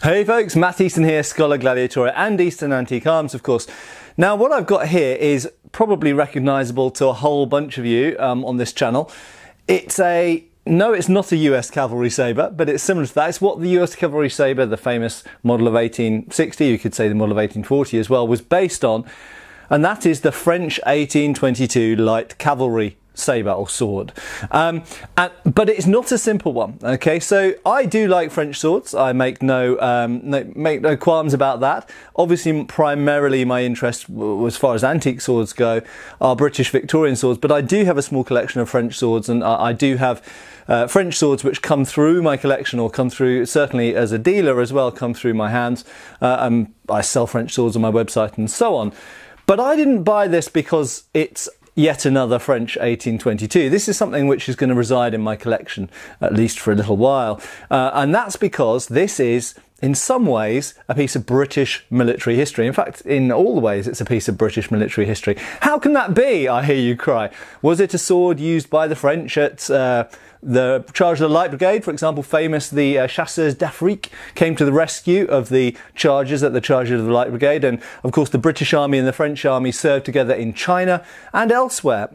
Hey folks, Matt Easton here, Scholar Gladiator and Eastern Antique Arms, of course. Now what I've got here is probably recognisable to a whole bunch of you on this channel. No, it's not a US cavalry sabre, but it's similar to that. It's what the US cavalry sabre, the famous model of 1860, you could say the model of 1840 as well, was based on. And that is the French 1822 light cavalry sabre or sword. But it's not a simple one. Okay, so I do like French swords. I make no qualms about that. Obviously, primarily my interest, as far as antique swords go, are British Victorian swords. But I do have a small collection of French swords, and I do have French swords which come through my collection, or come through, certainly as a dealer as well, come through my hands. I sell French swords on my website and so on. But I didn't buy this because it's yet another French 1822. This is something which is going to reside in my collection, at least for a little while. And that's because this is, in some ways, a piece of British military history. In fact, in all the ways, it's a piece of British military history. How can that be, I hear you cry? Was it a sword used by the French at the charge of the Light Brigade? For example, famous, the Chasseurs d'Afrique came to the rescue of the chargers at the charge of the Light Brigade. And of course, the British Army and the French Army served together in China and elsewhere.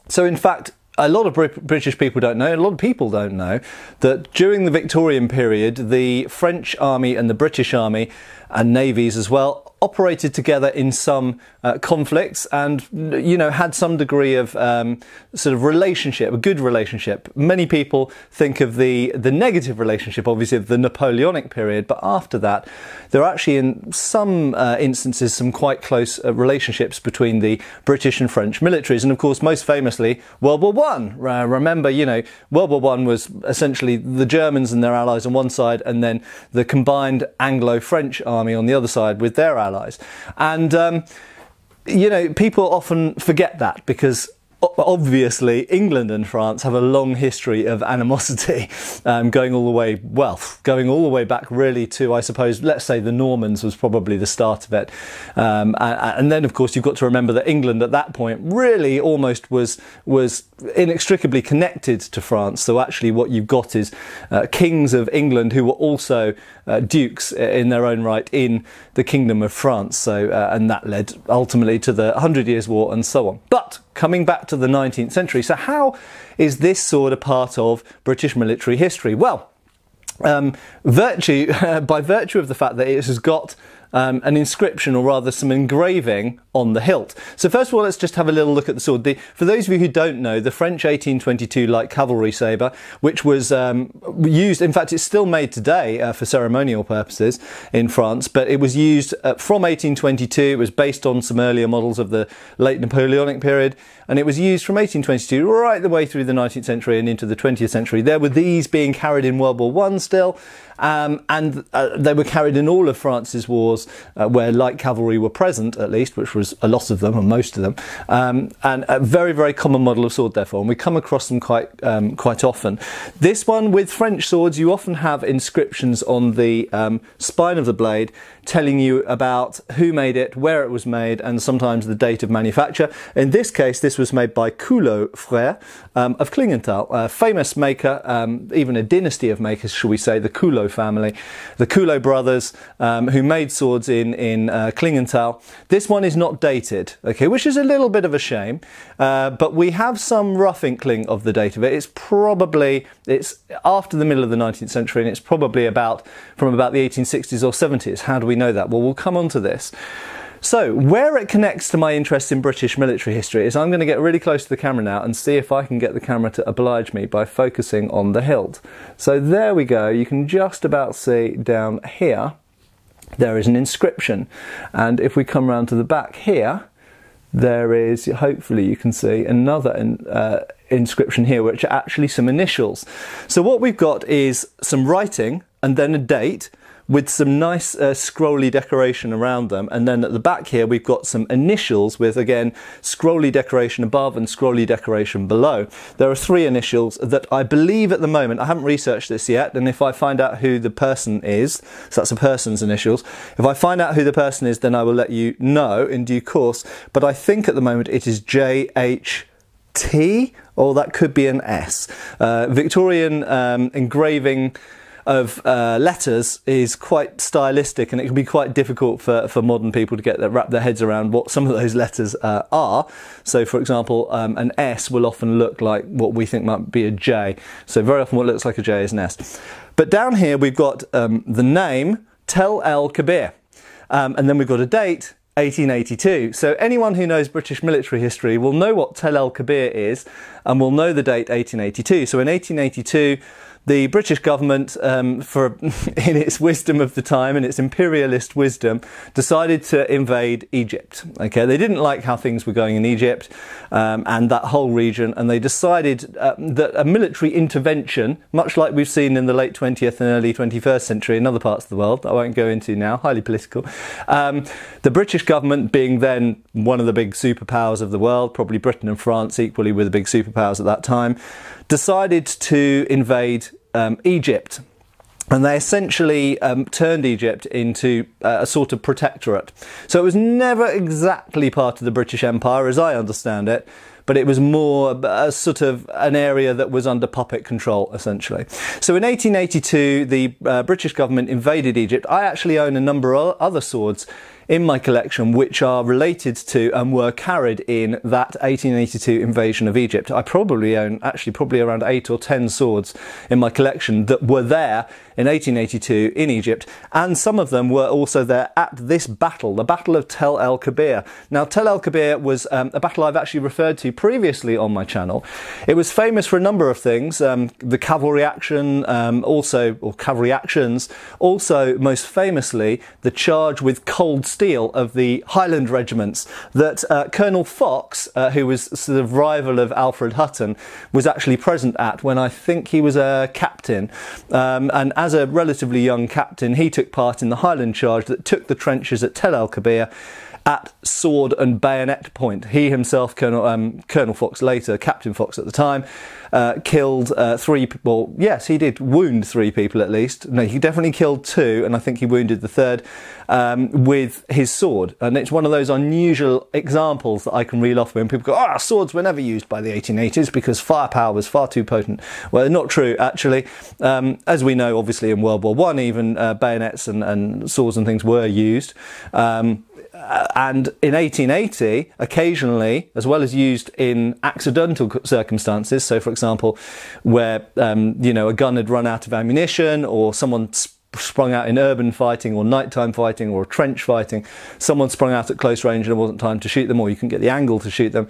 So in fact, a lot of British people don't know, a lot of people don't know, that during the Victorian period, the French Army and the British Army, and navies as well, operated together in some conflicts, and had some degree of sort of relationship, a good relationship. Many people think of the negative relationship, obviously, of the Napoleonic period, but after that, there are actually, in some instances, some quite close relationships between the British and French militaries, and of course, most famously, World War I. Remember, World War I was essentially the Germans and their allies on one side, and then the combined Anglo-French army on the other side with their allies. And people often forget that, because obviously England and France have a long history of animosity, going all the way back really to, I suppose, let's say the Normans was probably the start of it. And then of course you've got to remember that England at that point really almost was inextricably connected to France. So actually what you've got is kings of England who were also dukes in their own right in the Kingdom of France. So and that led ultimately to the 100 Years' War and so on. But coming back to the 19th century, so how is this sword a part of British military history? Well, by virtue of the fact that it has got an inscription, or rather some engraving, on the hilt. So first of all, let's just have a little look at the sword. For those of you who don't know, the French 1822 light cavalry sabre, which was used, in fact it's still made today for ceremonial purposes in France, but it was used from 1822, it was based on some earlier models of the late Napoleonic period, and it was used from 1822 right the way through the 19th century and into the 20th century. There were these being carried in World War I still, and they were carried in all of France's wars where light cavalry were present, at least, which was a lot of them, or most of them, and a very, very common model of sword, therefore, and we come across them quite often. This one, with French swords, you often have inscriptions on the spine of the blade telling you about who made it, where it was made, and sometimes the date of manufacture. In this case, this was made by Culot Frères of Klingenthal, a famous maker, even a dynasty of makers, shall we say, the Culot family, the Culot brothers, who made swords in Klingenthal. This one is not dated, okay, which is a little bit of a shame, but we have some rough inkling of the date of it. It's after the middle of the 19th century, and it's probably from about the 1860s or 70s. How do we know that? Well, we'll come on to this. So, where it connects to my interest in British military history is I'm going to get really close to the camera now and see if I can get the camera to oblige me by focusing on the hilt. So there we go, you can just about see down here, there is an inscription. And if we come round to the back here, there is, hopefully you can see, another inscription here, which are actually some initials. So what we've got is some writing and then a date, with some nice scrolly decoration around them, and then at the back here we've got some initials with, again, scrolly decoration above and scrolly decoration below. There are 3 initials that I believe at the moment, I haven't researched this yet, and if I find out who the person is, so that's a person's initials, if I find out who the person is, then I will let you know in due course, but I think at the moment it is JHT, or that could be an S. Victorian engraving of letters is quite stylistic, and it can be quite difficult for modern people to wrap their heads around what some of those letters are. So, for example, an S will often look like what we think might be a J. So very often what looks like a J is an S. But down here we've got the name Tel El Kebir, and then we've got a date, 1882. So anyone who knows British military history will know what Tel El Kebir is, and will know the date 1882. So in 1882, the British government, in its wisdom of the time, in its imperialist wisdom, decided to invade Egypt. Okay, they didn't like how things were going in Egypt and that whole region, and they decided that a military intervention, much like we've seen in the late 20th and early 21st century in other parts of the world, that I won't go into now, highly political, the British government, being then one of the big superpowers of the world, probably Britain and France equally were the big superpowers at that time, decided to invade Egypt. And they essentially turned Egypt into a sort of protectorate. So it was never exactly part of the British Empire, as I understand it, but it was more a sort of an area that was under puppet control, essentially. So in 1882, the British government invaded Egypt. I actually own a number of other swords in my collection which are related to and were carried in that 1882 invasion of Egypt. I probably own probably around 8 or 10 swords in my collection that were there in 1882 in Egypt, and some of them were also there at this battle, the Battle of Tel El Kebir. Now, Tel El Kebir was a battle I've actually referred to previously on my channel. It was famous for a number of things, the cavalry action, cavalry actions, also most famously the charge with cold steel of the Highland regiments that Colonel Fox, who was sort of rival of Alfred Hutton, was actually present at when I think he was a captain. And as a relatively young captain, he took part in the Highland charge that took the trenches at Tel El Kebir at sword and bayonet point. He himself, Colonel Fox later, Captain Fox at the time, killed 3 people. Yes, he did wound 3 people at least. No, he definitely killed 2, and I think he wounded the 3rd with his sword. And it's one of those unusual examples that I can reel off when people go, swords were never used by the 1880s because firepower was far too potent. Well, not true, actually. As we know, obviously, in World War I, even bayonets and swords and things were used. And in 1880, occasionally, as well as used in accidental circumstances, so for example, where a gun had run out of ammunition, or someone sprung out in urban fighting or nighttime fighting or trench fighting, someone sprung out at close range and there wasn't time to shoot them, or you couldn't get the angle to shoot them,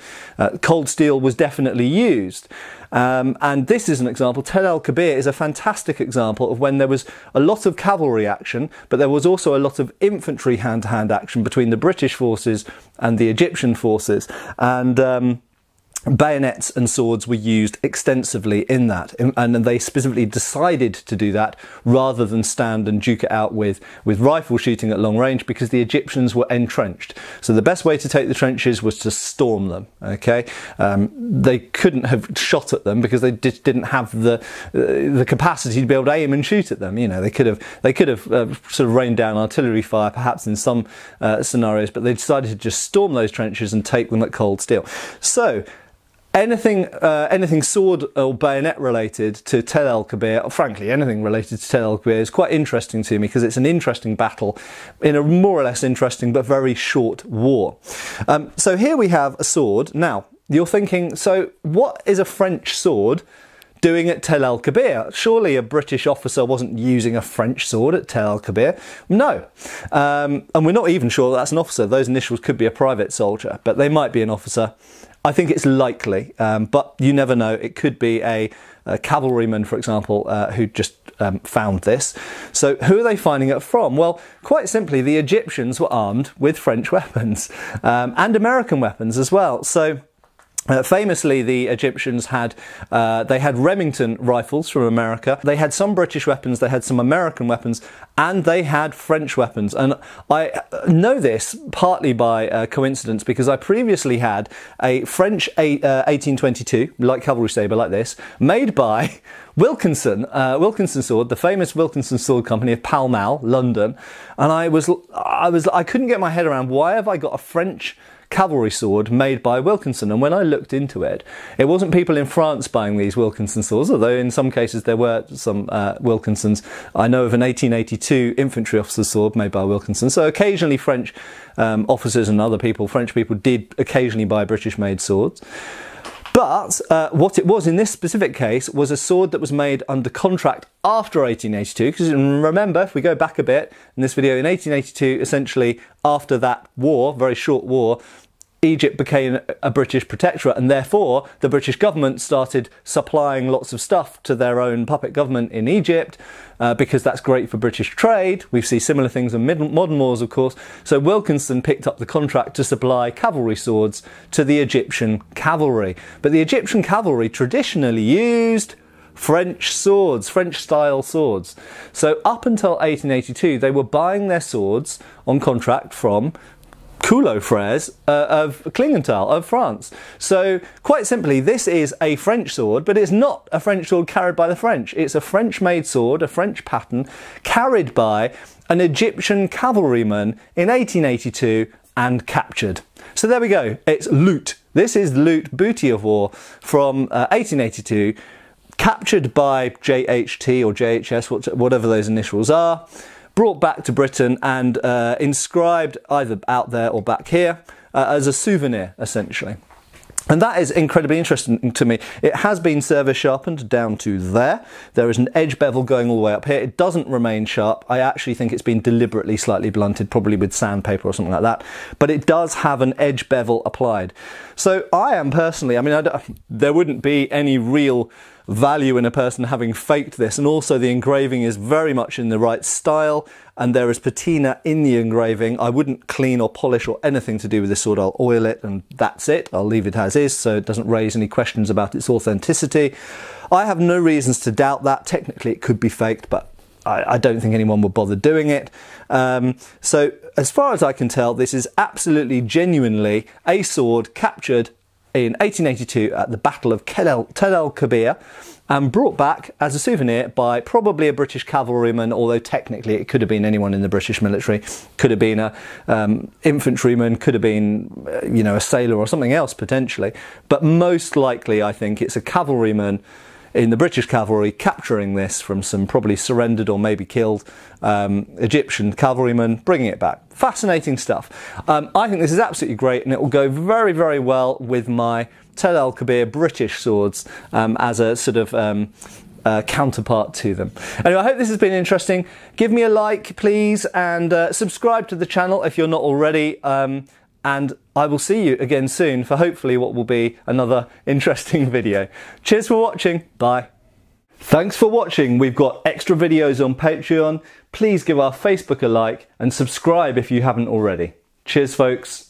cold steel was definitely used. And this is an example. Tel El Kebir is a fantastic example of when there was a lot of cavalry action, but there was also a lot of infantry hand-to-hand action between the British forces and the Egyptian forces. And bayonets and swords were used extensively in that, and they specifically decided to do that rather than stand and duke it out with rifle shooting at long range, because the Egyptians were entrenched. So the best way to take the trenches was to storm them. Okay, they couldn't have shot at them because they just didn't have the capacity to be able to aim and shoot at them. You know, they could have sort of rained down artillery fire perhaps in some scenarios, but they decided to just storm those trenches and take them at cold steel. So anything sword or bayonet related to Tel El Kebir, or frankly anything related to Tel El Kebir, is quite interesting to me because it's an interesting battle in a more or less interesting but very short war. So here we have a sword. Now you're thinking, so what is a French sword doing at Tel El Kebir? Surely a British officer wasn't using a French sword at Tel El Kebir. No. And we're not even sure that's an officer. Those initials could be a private soldier, but they might be an officer. I think it's likely, but you never know. It could be a cavalryman, for example, who just found this. So who are they finding it from? Well, quite simply, the Egyptians were armed with French weapons and American weapons as well. So famously, the Egyptians had Remington rifles from America. They had some British weapons, they had some American weapons, and they had French weapons. And I know this partly by coincidence because I previously had a French 1822 light cavalry sabre like this, made by Wilkinson sword, the famous Wilkinson Sword Company of Pall Mall, London. And I couldn't get my head around, why have I got a French cavalry sword made by Wilkinson. And when I looked into it, it wasn't people in France buying these Wilkinson swords, although in some cases there were some Wilkinsons. I know of an 1882 infantry officer's sword made by Wilkinson. So occasionally French officers and other people, French people, did occasionally buy British-made swords. But what it was in this specific case was a sword that was made under contract after 1882, because remember, if we go back a bit in this video, in 1882, essentially after that war, very short war, Egypt became a British protectorate, and therefore the British government started supplying lots of stuff to their own puppet government in Egypt, because that's great for British trade. We see similar things in modern wars, of course. So Wilkinson picked up the contract to supply cavalry swords to the Egyptian cavalry. But the Egyptian cavalry traditionally used French swords, French-style swords. So up until 1882, they were buying their swords on contract from Couleau Frères of Klingenthal of France. So quite simply, this is a French sword, but it's not a French sword carried by the French. It's a French-made sword, a French pattern, carried by an Egyptian cavalryman in 1882 and captured. So there we go. It's loot. This is loot, booty of war from 1882, captured by JHT or JHS, whatever those initials are, brought back to Britain and inscribed either out there or back here as a souvenir, essentially. And that is incredibly interesting to me. It has been service sharpened down to there. There is an edge bevel going all the way up here. It doesn't remain sharp. I actually think it's been deliberately slightly blunted, probably with sandpaper or something like that. But it does have an edge bevel applied. So I am personally, I mean, there wouldn't be any real value in a person having faked this, and also the engraving is very much in the right style, and there is patina in the engraving. I wouldn't clean or polish or anything to do with this sword. I'll oil it and that's it. I'll leave it as is so it doesn't raise any questions about its authenticity. I have no reasons to doubt that. Technically it could be faked, but I don't think anyone would bother doing it. So as far as I can tell, this is absolutely genuinely a sword captured in 1882 at the Battle of Tel El Kebir and brought back as a souvenir by probably a British cavalryman, although technically it could have been anyone in the British military. Could have been a infantryman, could have been you know, a sailor or something else potentially, but most likely I think it's a cavalryman in the British cavalry capturing this from some probably surrendered or maybe killed Egyptian cavalrymen, bringing it back. Fascinating stuff. I think this is absolutely great, and it will go very, very well with my Tel El Kebir British swords as a sort of counterpart to them. Anyway, I hope this has been interesting. Give me a like, please, and subscribe to the channel if you're not already. And I will see you again soon for hopefully what will be another interesting video. Cheers for watching. Bye. Thanks for watching. We've got extra videos on Patreon. Please give our Facebook a like and subscribe if you haven't already. Cheers, folks.